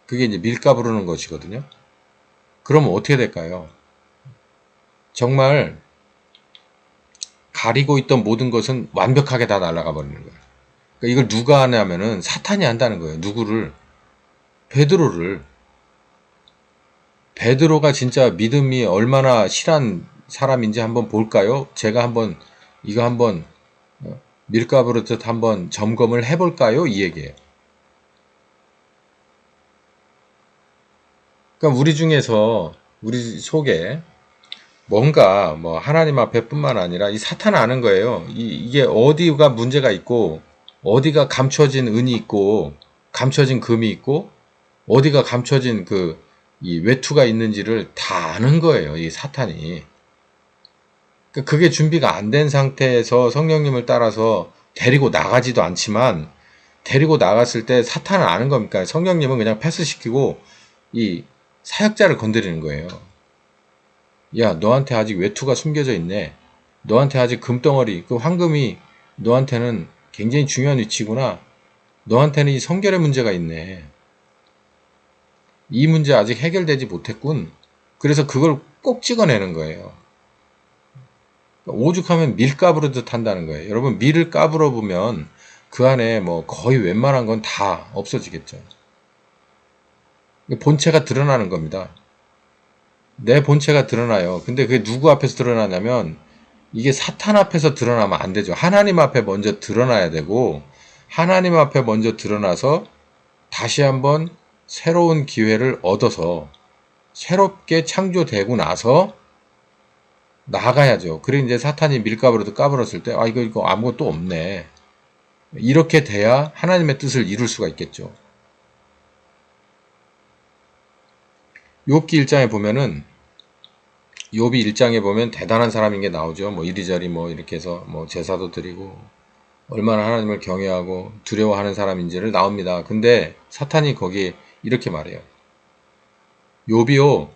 그게 이제 밀가부르는 것이거든요. 그러면 어떻게 될까요? 정말 가리고 있던 모든 것은 완벽하게 다 날아가 버리는 거예요. 그러니까 이걸 누가 하냐면은 사탄이 한다는 거예요. 누구를? 베드로가 진짜 믿음이 얼마나 실한 사람인지 한번 볼까요? 제가 한번 이거 한번 밀가부르듯 한번 점검을 해볼까요? 이 얘기예요. 그러니까 우리 중에서 우리 속에 뭔가 뭐 하나님 앞에 뿐만 아니라 이 사탄은 아는 거예요. 이게 어디가 문제가 있고 어디가 감춰진 은이 있고 감춰진 금이 있고 어디가 감춰진 이 외투가 있는지를 다 아는 거예요. 이 사탄이. 그게 준비가 안 된 상태에서 성령님을 따라서 데리고 나가지도 않지만 데리고 나갔을 때 사탄은 아는 겁니까? 성령님은 그냥 패스시키고 이 사역자를 건드리는 거예요. 야, 너한테 아직 외투가 숨겨져 있네. 너한테 아직 금덩어리, 그 황금이 너한테는 굉장히 중요한 위치구나. 너한테는 이 성결의 문제가 있네. 이 문제 아직 해결되지 못했군. 그래서 그걸 꼭 찍어내는 거예요. 오죽하면 밀 까부르듯 한다는 거예요. 여러분 밀을 까불어 보면 그 안에 뭐 거의 웬만한 건 다 없어지겠죠. 본체가 드러나는 겁니다. 내 본체가 드러나요. 근데 그게 누구 앞에서 드러나냐면 이게 사탄 앞에서 드러나면 안 되죠. 하나님 앞에 먼저 드러나야 되고 하나님 앞에 먼저 드러나서 다시 한번 새로운 기회를 얻어서 새롭게 창조되고 나서 나가야죠. 그리고 이제 사탄이 밀가루도 까불었을 때, 아, 이거 아무것도 없네. 이렇게 돼야 하나님의 뜻을 이룰 수가 있겠죠. 욥기 1장에 보면은, 욥이 1장에 보면 대단한 사람인 게 나오죠. 뭐 이리저리 뭐 이렇게 해서 뭐 제사도 드리고, 얼마나 하나님을 경외하고 두려워하는 사람인지를 나옵니다. 근데 사탄이 거기에 이렇게 말해요. 욥이요,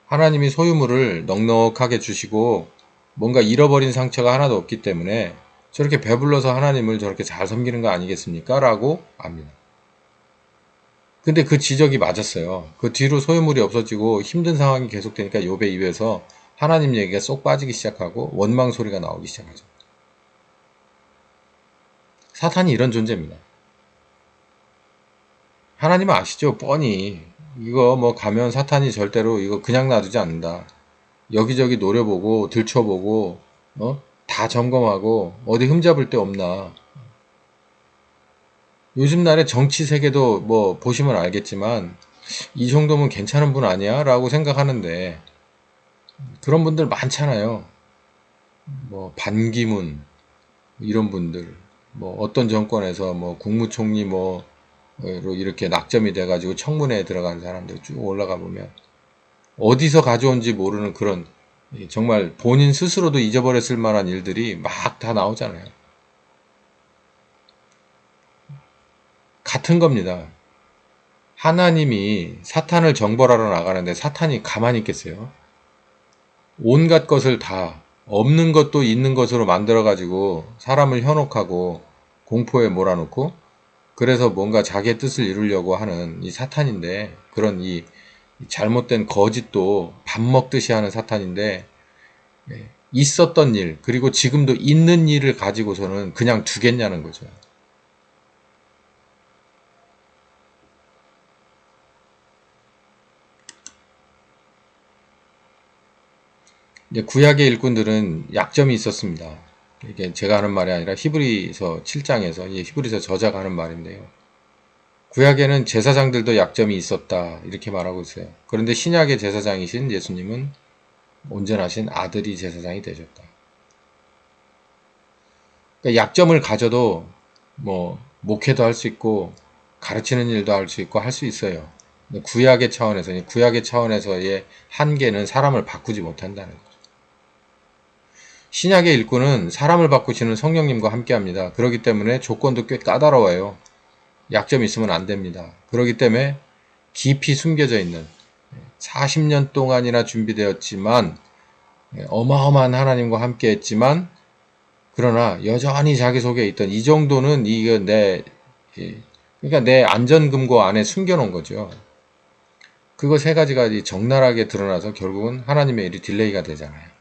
하나님이 소유물을 넉넉하게 주시고 뭔가 잃어버린 상처가 하나도 없기 때문에 저렇게 배불러서 하나님을 저렇게 잘 섬기는 거 아니겠습니까? 라고 합니다. 근데 그 지적이 맞았어요. 그 뒤로 소유물이 없어지고 힘든 상황이 계속되니까 욥의 입에서 하나님 얘기가 쏙 빠지기 시작하고 원망 소리가 나오기 시작하죠. 사탄이 이런 존재입니다. 하나님은 아시죠? 뻔히 이거 뭐 가면 사탄이 절대로 이거 그냥 놔두지 않는다. 여기저기 노려보고 들춰보고 다 점검하고 어디 흠잡을 데 없나. 요즘 날의 정치 세계도 뭐 보시면 알겠지만 이 정도면 괜찮은 분 아니야? 라고 생각하는데 그런 분들 많잖아요. 뭐 반기문 이런 분들 뭐 어떤 정권에서 뭐 국무총리 뭐로 이렇게 낙점이 돼가지고 청문회에 들어간 사람들 쭉 올라가 보면 어디서 가져온지 모르는 그런 정말 본인 스스로도 잊어버렸을 만한 일들이 막 다 나오잖아요. 같은 겁니다. 하나님이 사탄을 정벌하러 나가는데 사탄이 가만히 있겠어요? 온갖 것을 다 없는 것도 있는 것으로 만들어가지고 사람을 현혹하고 공포에 몰아넣고 그래서 뭔가 자기의 뜻을 이루려고 하는 이 사탄인데 그런 이 잘못된 거짓도 밥 먹듯이 하는 사탄인데 있었던 일 그리고 지금도 있는 일을 가지고서는 그냥 두겠냐는 거죠. 이제 구약의 일꾼들은 약점이 있었습니다. 이게 제가 하는 말이 아니라 히브리서 7장에서 히브리서 저자가 하는 말인데요. 구약에는 제사장들도 약점이 있었다 이렇게 말하고 있어요. 그런데 신약의 제사장이신 예수님은 온전하신 아들이 제사장이 되셨다. 그러니까 약점을 가져도 뭐 목회도 할 수 있고 가르치는 일도 할 수 있고 할 수 있어요. 구약의 차원에서의 한계는 사람을 바꾸지 못한다는 거죠. 신약의 일꾼은 사람을 바꾸시는 성령님과 함께합니다. 그렇기 때문에 조건도 꽤 까다로워요. 약점이 있으면 안 됩니다. 그렇기 때문에 깊이 숨겨져 있는 40년 동안이나 준비되었지만 어마어마한 하나님과 함께 했지만 그러나 여전히 자기 속에 있던 이 정도는 이거 그러니까 내 안전금고 안에 숨겨놓은 거죠. 그거 세 가지가 적나라하게 드러나서 결국은 하나님의 일이 딜레이가 되잖아요.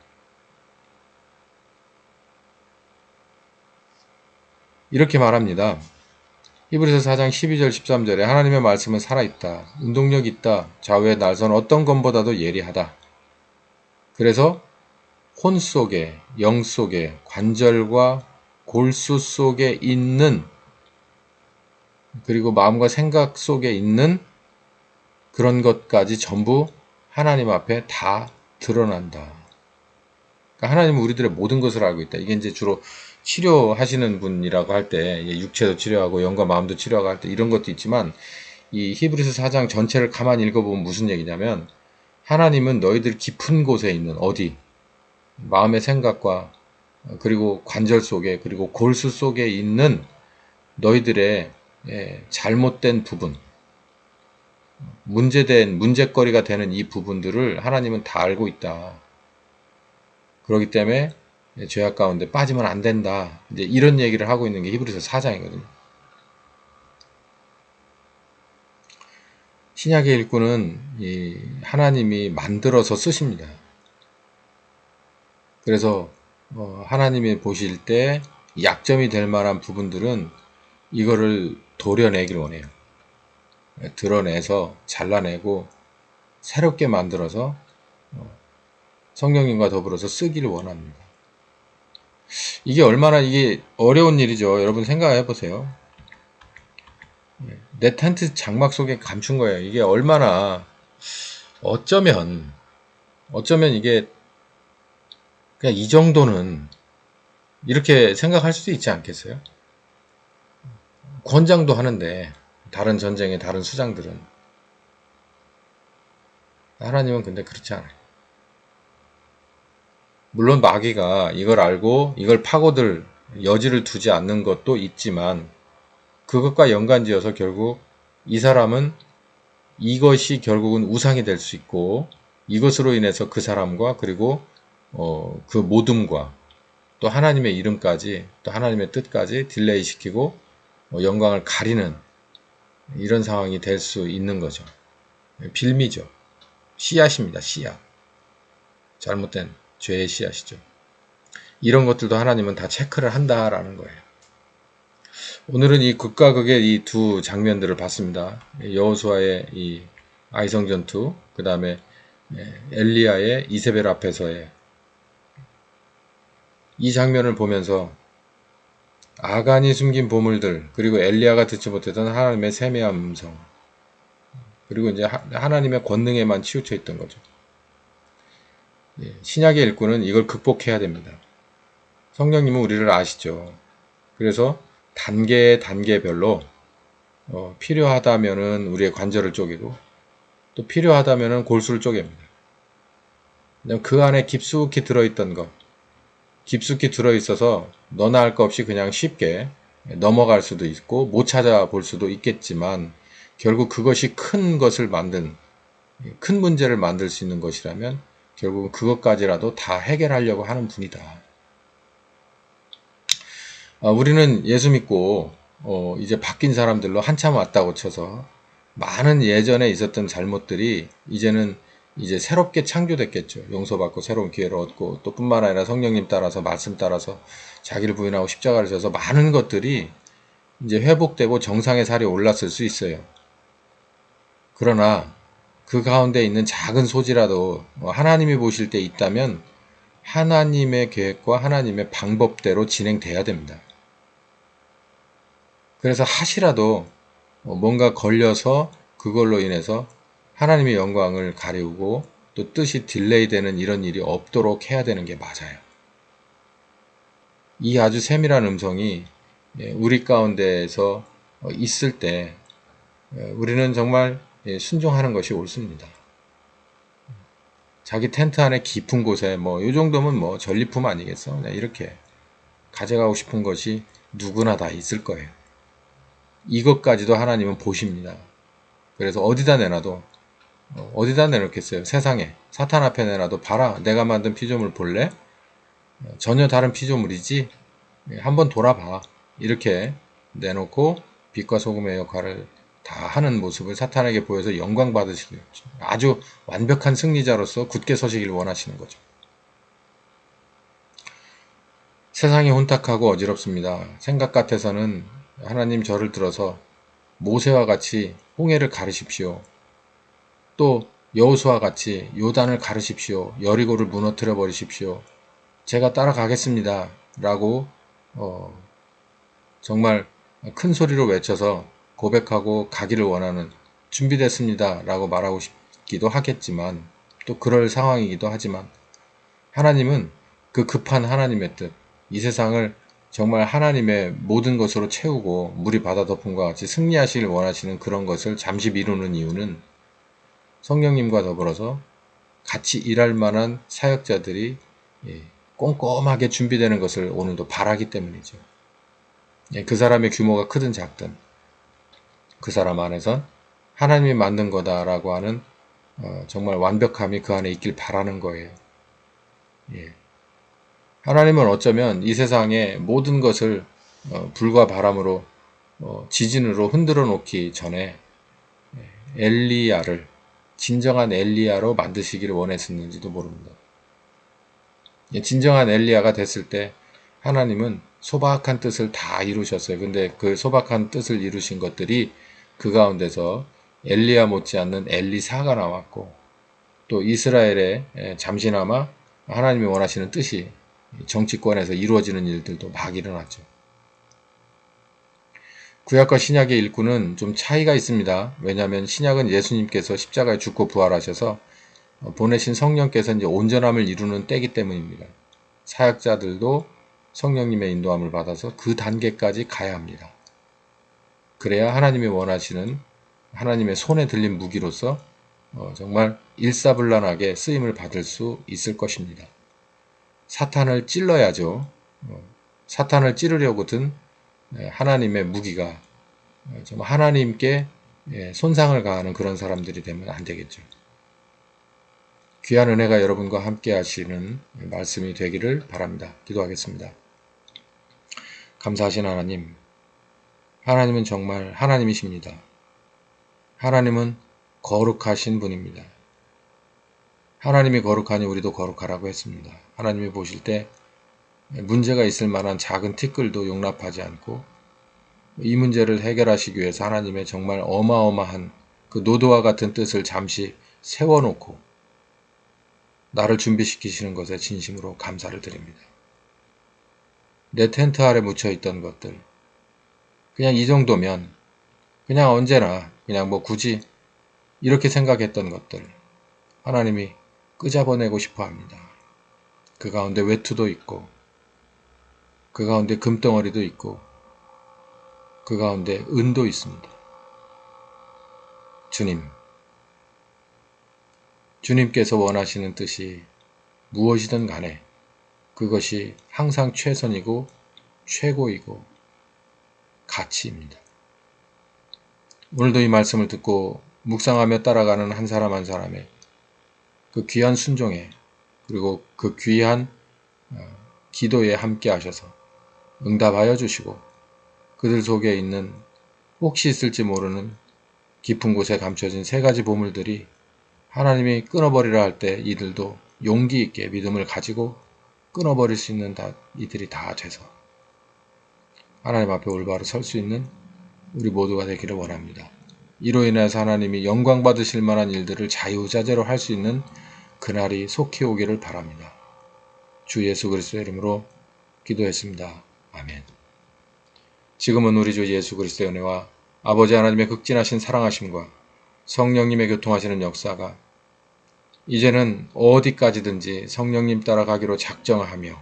이렇게 말합니다. 히브리서 4장 12절 13절에 하나님의 말씀은 살아있다. 운동력 있다. 좌우의 날선 어떤 것보다도 예리하다. 그래서 혼 속에, 영 속에, 관절과 골수 속에 있는 그리고 마음과 생각 속에 있는 그런 것까지 전부 하나님 앞에 다 드러난다. 그러니까 하나님은 우리들의 모든 것을 알고 있다. 이게 이제 주로 치료하시는 분이라고 할 때 육체도 치료하고 영과 마음도 치료하고 할 때 이런 것도 있지만 이 히브리서 4장 전체를 가만히 읽어보면 무슨 얘기냐면 하나님은 너희들 깊은 곳에 있는 어디 마음의 생각과 그리고 관절 속에 그리고 골수 속에 있는 너희들의 잘못된 부분 문제거리가 되는 이 부분들을 하나님은 다 알고 있다. 그렇기 때문에 죄악 가운데 빠지면 안 된다. 이제 이런 얘기를 하고 있는 게 히브리서 4장이거든요. 신약의 일꾼은 하나님이 만들어서 쓰십니다. 그래서 하나님이 보실 때 약점이 될 만한 부분들은 이거를 도려내길 원해요. 드러내서 잘라내고 새롭게 만들어서 성령님과 더불어서 쓰기를 원합니다. 이게 어려운 일이죠. 여러분 생각해 보세요. 내 텐트 장막 속에 감춘 거예요. 이게 얼마나 어쩌면 이게 그냥 이 정도는 이렇게 생각할 수도 있지 않겠어요? 권장도 하는데 다른 전쟁의 다른 수장들은 하나님은 근데 그렇지 않아요. 물론 마귀가 이걸 알고 이걸 파고들 여지를 두지 않는 것도 있지만 그것과 연관지어서 결국 이 사람은 이것이 결국은 우상이 될 수 있고 이것으로 인해서 그 사람과 그리고 그 모둠과 또 하나님의 이름까지 또 하나님의 뜻까지 딜레이 시키고 영광을 가리는 이런 상황이 될 수 있는 거죠. 빌미죠. 씨앗입니다. 씨앗. 잘못된 죄의 씨앗이죠. 이런 것들도 하나님은 다 체크를 한다라는 거예요. 오늘은 이 극과 극의 이 두 장면들을 봤습니다. 여호수아의 이 아이성 전투, 그 다음에 엘리야의 이세벨 앞에서의 이 장면을 보면서 아간이 숨긴 보물들, 그리고 엘리야가 듣지 못했던 하나님의 세미한 음성, 그리고 이제 하나님의 권능에만 치우쳐 있던 거죠. 신약의 일꾼은 이걸 극복해야 됩니다. 성령님은 우리를 아시죠. 그래서 단계별로 필요하다면은 우리의 관절을 쪼개고 또 필요하다면은 골수를 쪼갭니다. 그 안에 깊숙이 들어있던 것, 깊숙이 들어있어서 너나 할 것 없이 그냥 쉽게 넘어갈 수도 있고 못 찾아볼 수도 있겠지만 결국 그것이 큰 것을 만든, 큰 문제를 만들 수 있는 것이라면 결국은 그것까지라도 다 해결하려고 하는 분이다. 우리는 예수 믿고 이제 바뀐 사람들로 한참 왔다고 쳐서 많은 예전에 있었던 잘못들이 이제는 이제 새롭게 창조됐겠죠. 용서받고 새로운 기회를 얻고 또 뿐만 아니라 성령님 따라서 말씀 따라서 자기를 부인하고 십자가를 져서 많은 것들이 이제 회복되고 정상의 살이 올랐을 수 있어요. 그러나 그 가운데 있는 작은 소지라도 하나님이 보실 때 있다면 하나님의 계획과 하나님의 방법대로 진행돼야 됩니다. 그래서 하시라도 뭔가 걸려서 그걸로 인해서 하나님의 영광을 가리우고 또 뜻이 딜레이 되는 이런 일이 없도록 해야 되는 게 맞아요. 이 아주 세밀한 음성이 우리 가운데에서 있을 때 우리는 정말 순종하는 것이 옳습니다. 자기 텐트 안에 깊은 곳에 이 정도면 전리품 아니겠어? 이렇게 가져가고 싶은 것이 누구나 다 있을 거예요. 이것까지도 하나님은 보십니다. 그래서 어디다 내놓겠어요? 세상에 사탄 앞에 내놔도 봐라, 내가 만든 피조물 볼래? 전혀 다른 피조물이지? 한번 돌아봐. 이렇게 내놓고 빛과 소금의 역할을 다 하는 모습을 사탄에게 보여서 영광 받으시길, 아주 완벽한 승리자로서 굳게 서시길 원하시는 거죠. 세상이 혼탁하고 어지럽습니다. 생각 같아서는 하나님 저를 들어서 모세와 같이 홍해를 가르십시오. 또 여호수아와 같이 요단을 가르십시오. 여리고를 무너뜨려 버리십시오. 제가 따라가겠습니다. 라고 정말 큰 소리로 외쳐서 고백하고 가기를 원하는, 준비됐습니다. 라고 말하고 싶기도 하겠지만 또 그럴 상황이기도 하지만 하나님은 그 급한 하나님의 뜻, 이 세상을 정말 하나님의 모든 것으로 채우고 물이 바다 덮음과 같이 승리하시길 원하시는 그런 것을 잠시 미루는 이유는 성령님과 더불어서 같이 일할 만한 사역자들이 꼼꼼하게 준비되는 것을 오늘도 바라기 때문이죠. 그 사람의 규모가 크든 작든 그 사람 안에선 하나님이 만든 거다라고 하는 정말 완벽함이 그 안에 있길 바라는 거예요. 하나님은 어쩌면 이 세상의 모든 것을 불과 바람으로 지진으로 흔들어 놓기 전에 엘리야를 진정한 엘리야로 만드시기를 원했었는지도 모릅니다. 진정한 엘리야가 됐을 때 하나님은 소박한 뜻을 다 이루셨어요. 근데 그 소박한 뜻을 이루신 것들이 그 가운데서 엘리야 못지않는 엘리사가 나왔고 또 이스라엘에 잠시나마 하나님이 원하시는 뜻이 정치권에서 이루어지는 일들도 막 일어났죠. 구약과 신약의 일꾼은 좀 차이가 있습니다. 왜냐하면 신약은 예수님께서 십자가에 죽고 부활하셔서 보내신 성령께서 이제 온전함을 이루는 때이기 때문입니다. 사역자들도 성령님의 인도함을 받아서 그 단계까지 가야 합니다. 그래야 하나님이 원하시는 하나님의 손에 들린 무기로서 정말 일사불란하게 쓰임을 받을 수 있을 것입니다. 사탄을 찔러야죠. 사탄을 찌르려고 든 하나님의 무기가 정말 하나님께 손상을 가하는 그런 사람들이 되면 안 되겠죠. 귀한 은혜가 여러분과 함께 하시는 말씀이 되기를 바랍니다. 기도하겠습니다. 감사하신 하나님, 하나님은 정말 하나님이십니다. 하나님은 거룩하신 분입니다. 하나님이 거룩하니 우리도 거룩하라고 했습니다. 하나님이 보실 때 문제가 있을 만한 작은 티끌도 용납하지 않고 이 문제를 해결하시기 위해서 하나님의 정말 어마어마한 그 노도와 같은 뜻을 잠시 세워놓고 나를 준비시키시는 것에 진심으로 감사를 드립니다. 내 텐트 아래 묻혀있던 것들, 그냥 이 정도면 그냥 언제나 그냥 뭐 굳이 이렇게 생각했던 것들 하나님이 끄잡아내고 싶어 합니다. 그 가운데 외투도 있고 그 가운데 금덩어리도 있고 그 가운데 은도 있습니다. 주님께서 원하시는 뜻이 무엇이든 간에 그것이 항상 최선이고 최고이고 가치입니다. 오늘도 이 말씀을 듣고 묵상하며 따라가는 한 사람 한 사람의 그 귀한 순종에 그리고 그 귀한 기도에 함께 하셔서 응답하여 주시고 그들 속에 있는 혹시 있을지 모르는 깊은 곳에 감춰진 세 가지 보물들이 하나님이 끊어버리라 할 때 이들도 용기 있게 믿음을 가지고 끊어버릴 수 있는 이들이 다 돼서 하나님 앞에 올바로 설 수 있는 우리 모두가 되기를 원합니다. 이로 인해서 하나님이 영광 받으실 만한 일들을 자유자재로 할 수 있는 그날이 속히 오기를 바랍니다. 주 예수 그리스도의 이름으로 기도했습니다. 아멘. 지금은 우리 주 예수 그리스도의 은혜와 아버지 하나님의 극진하신 사랑하심과 성령님의 교통하시는 역사가 이제는 어디까지든지 성령님 따라가기로 작정하며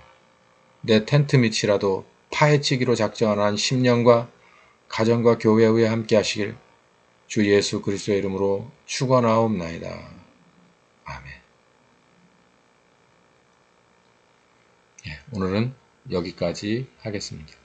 내 텐트 밑이라도 파헤치기로 작정한 심령과 가정과 교회 위에 함께 하시길 주 예수 그리스도의 이름으로 축원하옵나이다. 아멘. 오늘은 여기까지 하겠습니다.